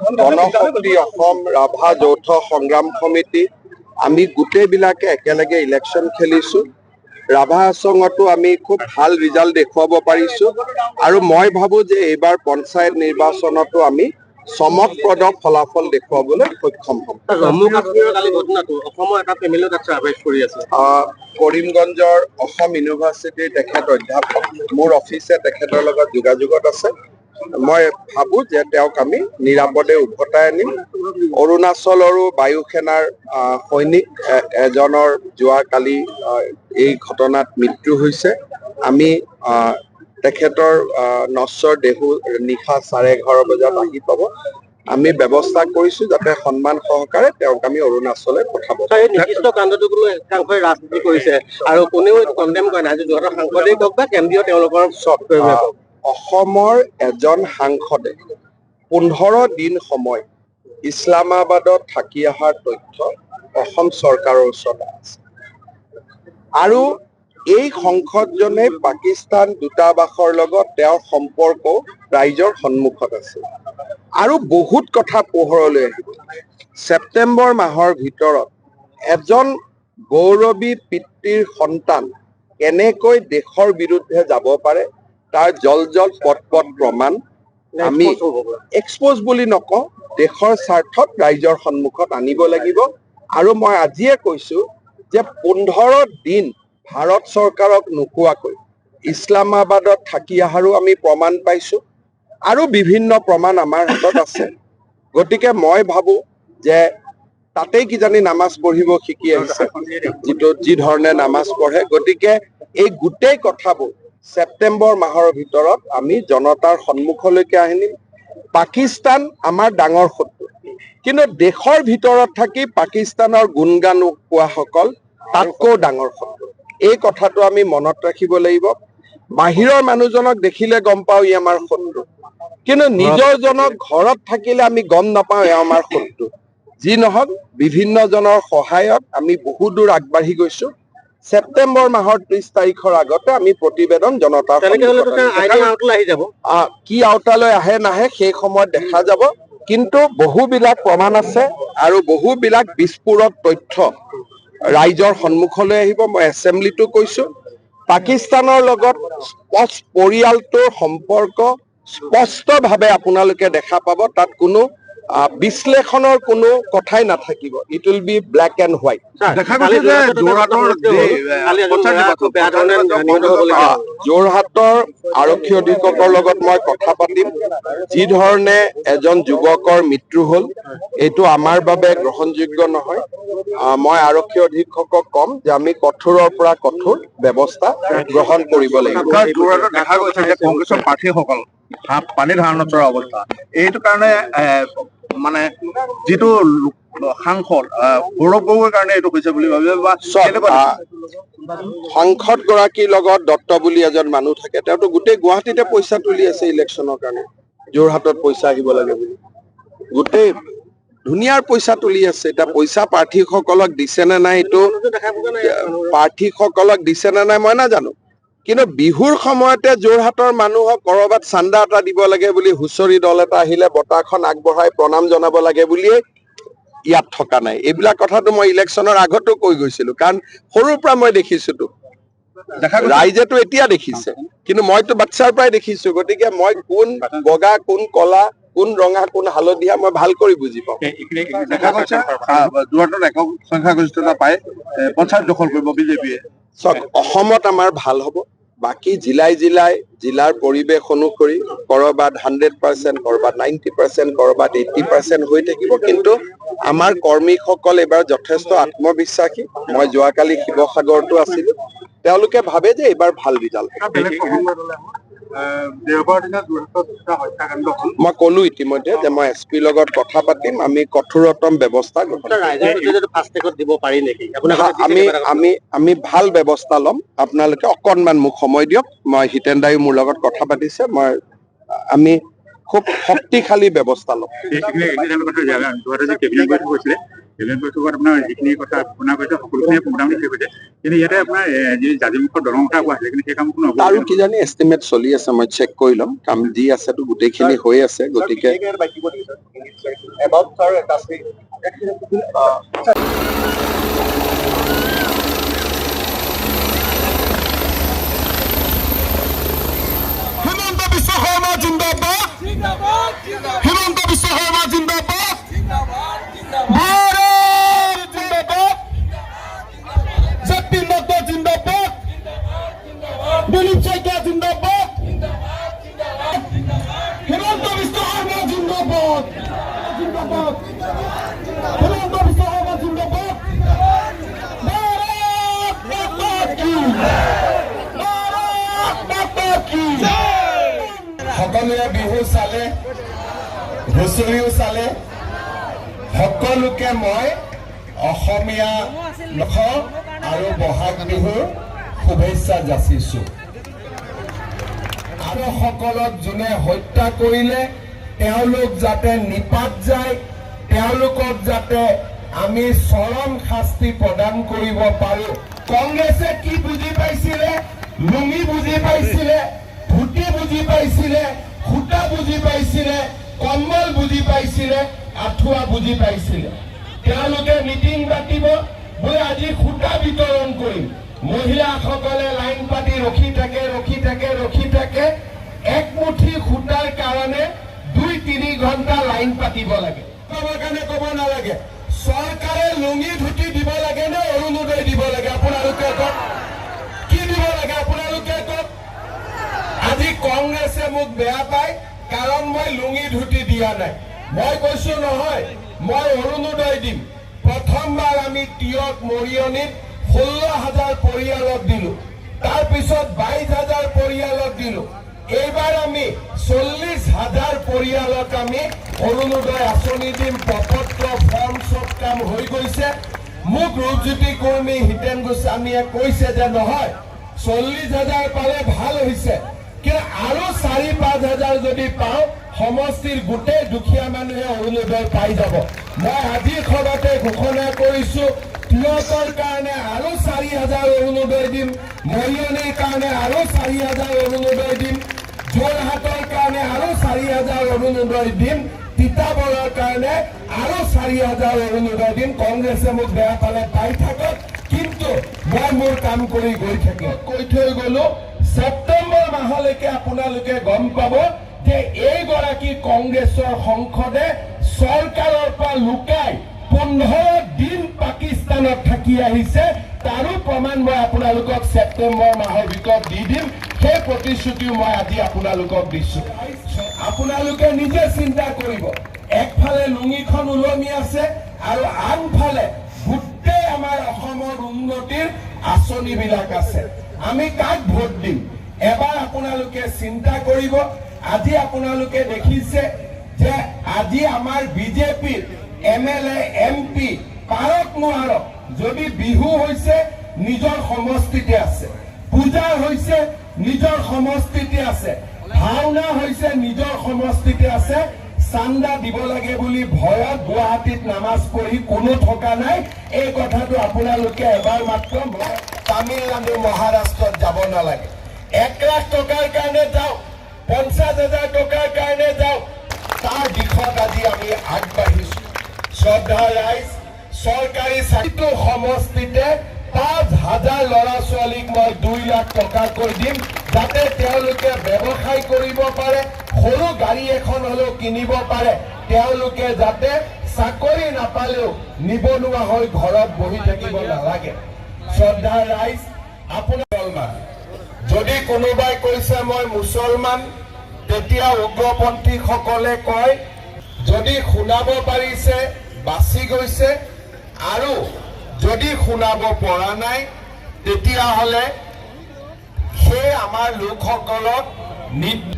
গণশক্তি অসম ৰাভা যৌথ সংগ্ৰাম সমিতি আমি গোটেইবিলাকে একেলগে ইলেকশ্যন খেলিছো। ৰাভা আসনতো আমি খুব ভাল ৰিজাল্ট দেখুৱাব পাৰিছো আৰু মই ভাবো যে এইবাৰ পঞ্চায়ত নিৰ্বাচনতো আমি চমকপ্ৰদ ফলাফল দেখুৱাবলৈ সক্ষম হ'ম। জম্মু কাশ্মীৰৰ কালি ঘটনাটো অসমৰ এটা পেনেলে তাক চাৰ্ভাইভ কৰি আছে। কৰিমগঞ্জৰ অসম ইউনিভাৰ্চিটিৰ তেখেত অধ্যাপক মোৰ অফিচে তেখেতৰ লগত যোগাযোগত আছে। মই ভাবো যে তেওঁক আমি নিৰাপদে উভতাই আনিম। অৰুণাচলৰো বায়ু সেনাৰ সৈনিক এজনৰ যোৱাকালি এই ঘটনাত মৃত্যু হৈছে। আমি তেখেতৰ নশ্বৰ দেহু নিশা 11:30 বজাত আহি পাব। আমি ব্যৱস্থা কৰিছো যাতে সন্মান সহকাৰে তেওঁক আমি অৰুণাচললৈ পঠাব। এই নিৰ্দিষ্ট কাণ্ডটো কোনো একাংশই ৰাজনীতি কৰিছে আৰু কোনেও এইটো কণ্ডেম কৰে নাই, যোৰহাটৰ সাংসদেই হওক বা কেন্দ্ৰীয় তেওঁলোকৰ অসমৰ এজন সাংসদে 15 দিন সময় ইছলামাবাদত থাকি অহাৰ তথ্য অসম চৰকাৰৰ ওচৰত আছে আৰু এই সংসদজনে পাকিস্তান দূতাবাসৰ লগত তেওঁৰ সম্পৰ্ক ৰাইজৰ সন্মুখত আছে আৰু বহুত কথা পোহৰলৈ আহিব। ছেপ্টেম্বৰ মাহৰ ভিতৰত এজন গৌৰৱী পিতৃৰ সন্তান কেনেকৈ দেশৰ বিৰুদ্ধে যাব পাৰে তাৰ জল পট প্ৰমাণ আমি এক্সপ'জ বুলি নকওঁ, দেশৰ স্বাৰ্থত ৰাইজৰ সন্মুখত আনিব লাগিব। আৰু মই আজিয়ে কৈছো যে 15 দিন ভাৰত চৰকাৰক নোকোৱাকৈ ইছলামাবাদত থাকি অহাৰো আমি প্ৰমাণ পাইছো আৰু বিভিন্ন প্ৰমাণ আমাৰ হাতত আছে। গতিকে মই ভাবো যে তাতেই কিজানি নামাজ পঢ়িব শিকি আহিছে, যি ধৰণে নামাজ পঢ়ে। গতিকে এই গোটেই কথাবোৰ ছেপ্টেম্বৰ মাহৰ ভিতৰত আমি জনতাৰ সন্মুখলৈকে আনিম। পাকিস্তান আমাৰ ডাঙৰ শত্ৰু, কিন্তু দেশৰ ভিতৰত থাকি পাকিস্তানৰ গুণগান কোৱাসকল তাতকৈ ডাঙৰ শত্ৰু। এই কথাটো আমি মনত ৰাখিব লাগিব। বাহিৰৰ মানুহজনক দেখিলে গম পাওঁ ই আমাৰ শত্ৰু, কিন্তু নিজৰ জনক ঘৰত থাকিলে আমি গম নাপাওঁ এওঁ আমাৰ শত্ৰু। যি নহওক বিভিন্ন জনৰ সহায়ত আমি বহু দূৰ আগবাঢ়ি গৈছো। ছেপ্টেম্বৰ মাহৰ 30 তাৰিখৰ আগতে আমি প্ৰতিবেদন জনতাৰ কি আওতালৈ আহে নাহে সেই সময়ত দেখা যাব, কিন্তু বহুবিলাক প্ৰমাণ আছে আৰু বহুবিলাক বিস্ফোৰক তথ্য ৰাইজৰ সন্মুখলৈ আহিব। মই এছেম্বলিটো কৈছো পাকিস্তানৰ লগত পৰিয়ালটোৰ সম্পৰ্ক স্পষ্টভাৱে আপোনালোকে দেখা পাব। তাত কোনো বিশ্লেষণৰ কোনো কথাই নাথাকিব। It will be black and white. যোৰহাটৰ আৰক্ষী অধীক্ষকৰ লগত মই কথা পাতিম। যি ধৰণে এজন যুৱকৰ মৃত্যু হল এইটো আমাৰ বাবে গ্ৰহণযোগ্য নহয়। মই আৰক্ষী অধীক্ষকক কম যে আমি কঠোৰৰ পৰা কঠোৰ ব্যৱস্থা গ্ৰহণ কৰিব লাগিব। দেখা গৈছে যে কংগ্ৰেছৰ প্ৰাৰ্থীসকল পানী ধাৰণত নচৰা অৱস্থা, এইটো কাৰণে মানে যিটো সাংসদ গৌৰৱ গগৈৰ কাৰণে এইটো হৈছে বুলি ভাবিছে বা সাংসদ গৰাকীৰ লগত দত্ত বুলি এজন মানুহ থাকে, তেওঁতো গোটেই গুৱাহাটীতে পইচা তুলি আছে ইলেকশ্যনৰ কাৰণে, যোৰহাটত পইচা আহিব লাগে বুলি গোটেই ধুনীয়াৰ পইচা তুলি আছে। এতিয়া পইচা প্ৰাৰ্থীসকলক দিছে নে নাই, এইটো প্ৰাৰ্থীসকলক দিছে নে নাই মই নাজানো, কিন্তু বিহুৰ সময়তে যোৰহাটৰ মানুহক কৰবাত চান্দা এটা দিব লাগে বুলি হুঁচৰি দল এটা আহিলে বঁটাখন আগবঢ়াই প্ৰণাম জনাব লাগে বুলিয়ে ইয়াত থকা নাই। এইবিলাক কথাটো মই ইলেকশ্যনৰ আগতো কৈ গৈছিলো, কাৰণ সৰুৰ পৰা মই দেখিছোতো। ৰাইজেতো এতিয়া দেখিছে, কিন্তু মইতো বাচ্ছাৰ পৰাই দেখিছো। গতিকে মই কোন বগা কোন কলা কোন ৰঙা কোন হালধীয়া মই ভাল কৰি বুজি পাওঁ। দেখা গৈছে যোৰহাটত একক সংখ্যাগৰিষ্ঠতা পাই পঞ্চায়ত দখল কৰিব বিজেপিয়ে। চাওক, অসমত আমাৰ ভাল হ'ব, বাকী জিলাৰ পৰিৱেশ অনুসৰি কৰবাত 100%, কৰবাত 90%, কৰবাত 80% হৈ থাকিব। কিন্তু আমাৰ কৰ্মীসকল এইবাৰ যথেষ্ট আত্মবিশ্বাসী। মই যোৱাকালি শিৱসাগৰতো আছিলো, তেওঁলোকে ভাবে যে এইবাৰ ভাল ৰিজাল্ট। মই কলো ইতিমধ্যে যে মই এছপিৰ লগত কথা পাতিম, আমি কঠোৰতম ব্যৱস্থা আমি ভাল ব্যৱস্থা ল'ম। আপোনালোকে অকণমান মোক সময় দিয়ক, মই হিতেন দায়ো মোৰ লগত কথা পাতিছে, আমি খুব শক্তিশালী ব্যৱস্থা ল'ম। কেবিনেট বৈঠকত আপোনাৰ যিখিনি কথা শুনা গৈছে সকলোখিনি মোটামুটি শেষ হৈছে, কিন্তু ইয়াতে আপোনাৰ যি জাজিমুখৰ দলং কথা কোৱা হৈছে কিন্তু সেই কাম কোনো তাৰো কিজানি এষ্টিমেট চলি আছে, মই চেক কৰি ল'ম। কাম যি আছেতো গোটেইখিনি হৈ আছে, গতিকে হিমন্ত বিশ্ব শৰ্মা জিন্দাবাদ, হিমন্ত বিশ্ব শৰ্মা জিন্দাবাদ, ভাৰত জিন্দাবাদ, জেপি নাড্ডা জিন্দাবাদ, দিলীপ শইকীয়া জিন্দাবাদ, হিমন্ত বিশ্ব শৰ্মা জিন্দাবাদ, জিন্দাবাদ, হিমন্ত বিশ্ব শৰ্মা জিন্দাবাদ, ভাৰত মাতা কি, ভাৰত মাতা কি। সকলোৱে বিহু চালে, হুঁচৰিও চালে, সকলোকে মই অসমীয়া নখ আৰু বহাগ বিহুৰ শুভেচ্ছা যাচিছো। আৰু সকলক যোনে হত্যা কৰিলে তেওঁলোক যাতে নিপাত যায়, তেওঁলোকক যাতে আমি চৰম শাস্তি প্ৰদান কৰিব পাৰো। কংগ্ৰেছে কি বুজি পাইছিলে? লুঙি বুজি পাইছিলে, ধুতি বুজি পাইছিলে, সূতা বুজি পাইছিলে, কম্বল বুজি পাইছিলে, আঁঠুৱা বুজি পাইছিলে। তেওঁলোকে মিটিং পাতিব, বোলে আজি সূতা বিতৰণ কৰিম। মহিলাসকলে লাইন পাতি ৰখি থাকে, ৰখি থাকে, ৰখি থাকে। একমুঠি সূতাৰ কাৰণে 2-3 ঘণ্টা লাইন পাতিব লাগে। ক'বৰ কাৰণে ক'ব নালাগে। চৰকাৰে লুঙি ধুতি দিব লাগে নে অৰুণোদয় দিব লাগে? আপোনালোকে কওক, কি দিব লাগে আপোনালোকে কওক? আজি কংগ্ৰেছে মোক বেয়া পায় কাৰণ মই লুঙি ধুতি দিয়া নাই। মই কৈছো নহয়, মই অৰুণোদয় দিম। প্ৰথমবাৰ আমি তিয়ক মৰিয়নিত 16,000 পৰিয়ালক দিলো, তাৰপিছত 22,000 পৰিয়ালক দিলো। এইবাৰ আমি 40,000 পৰিয়ালক আমি অৰুণোদয় আঁচনি দিম। প্ৰপত্ৰ ফৰ্ম চব কাম হৈ গৈছে। মোক ৰূপজ্যোতি কৰ্মী হিতেন গোস্বামীয়ে কৈছে যে নহয়, 40,000 পালে ভাল হৈছে, কিন্তু আৰু 4-5,000 যদি পাওঁ সমষ্টিৰ গোটেই দুখীয়া মানুহে অৰুণোদয় পাই যাব। মই আজি সভাতে ঘোষণা কৰিছো, তিয়কৰ কাৰণে আৰু 4,000 অৰুণোদয় দিম, মৰিয়নিৰ কাৰণে আৰু 4,000 অৰুণোদয় দিম, যোৰহাটৰ কাৰণে আৰু 4,000 অৰুণোদয় দিম, তিতাবৰৰ কাৰণে আৰু 4,000 অৰুণোদয় দিম। কংগ্ৰেছে মোক বেয়া পালে পাই থাকক, কিন্তু মই মোৰ কাম কৰি গৈ থাকিম। কৈ থৈ গলো, ছেপ্টেম্বৰ মাহলৈকে আপোনালোকে গম পাব যে এইগৰাকী কংগ্ৰেছৰ সংসদে চৰকাৰৰ পৰা লুকাই 15 দিন পাকিস্তানত থাকি আহিছে। তাৰো প্ৰমাণ মই আপোনালোকক ছেপ্টেম্বৰ মাহৰ ভিতৰত দি দিম। সেই প্ৰতিশ্ৰুতিও মই আজি আপোনালোকক দিছো। আপোনালোকে নিজে চিন্তা কৰিব, একফালে লুঙিখন ওলমি আছে আৰু আনফালে গোটেই আমাৰ অসমৰ উন্নতিৰ আঁচনিবিলাক আছে। আমি কাক ভোট দিম? এবাৰ আপোনালোকে চিন্তা কৰিব। আজি আপোনালোকে দেখিছে যে আজি আমাৰ বিজেপিৰ MLA MP পাৰক নোৱাৰক, যদি বিহু হৈছে নিজৰ সমষ্টিতে আছে, পূজা হৈছে নিজৰ সমষ্টিতে আছে, ভাওনা হৈছে নিজৰ সমষ্টিতে আছে, চান্দা দিব লাগে বুলি ভয়ত গুৱাহাটীত নামাজ পঢ়ি কোনো থকা নাই। এই কথাটো আপোনালোকে এবাৰ মাত্ৰ তামিলনাডু মহাৰাষ্ট্ৰত যাব নালাগে। 1 লাখ টকাৰ কাৰণে যাওক, 50,000 টকাৰ কাৰণে যাওক, তাৰ দিশত আজি আমি আগবাঢ়িছো। শ্ৰদ্ধা ৰাইজ, চৰকাৰী চাকৰিটো সমষ্টিতে 5,000 ল'ৰা ছোৱালীক মই 2 লাখ টকাকৈ দিম, যাতে তেওঁলোকে ব্যৱসায় কৰিব পাৰে, সৰু গাড়ী এখন হলেও কিনিব পাৰে, তেওঁলোকে যাতে চাকৰি নাপালেও নিবনুৱা হৈ ঘৰত বহি থাকিব নালাগে। শ্ৰদ্ধা ৰাইজ, আপোনাৰ যদি কোনোবাই কৈছে মই মুছলমান, তেতিয়া উগ্ৰপন্থীসকলে কয় যদি শুনাব পাৰিছে বাচি গৈছে, আৰু যদি শুনাব পৰা নাই তেতিয়াহ'লে সেই আমাৰ লোকসকলক নিৰ্দোষ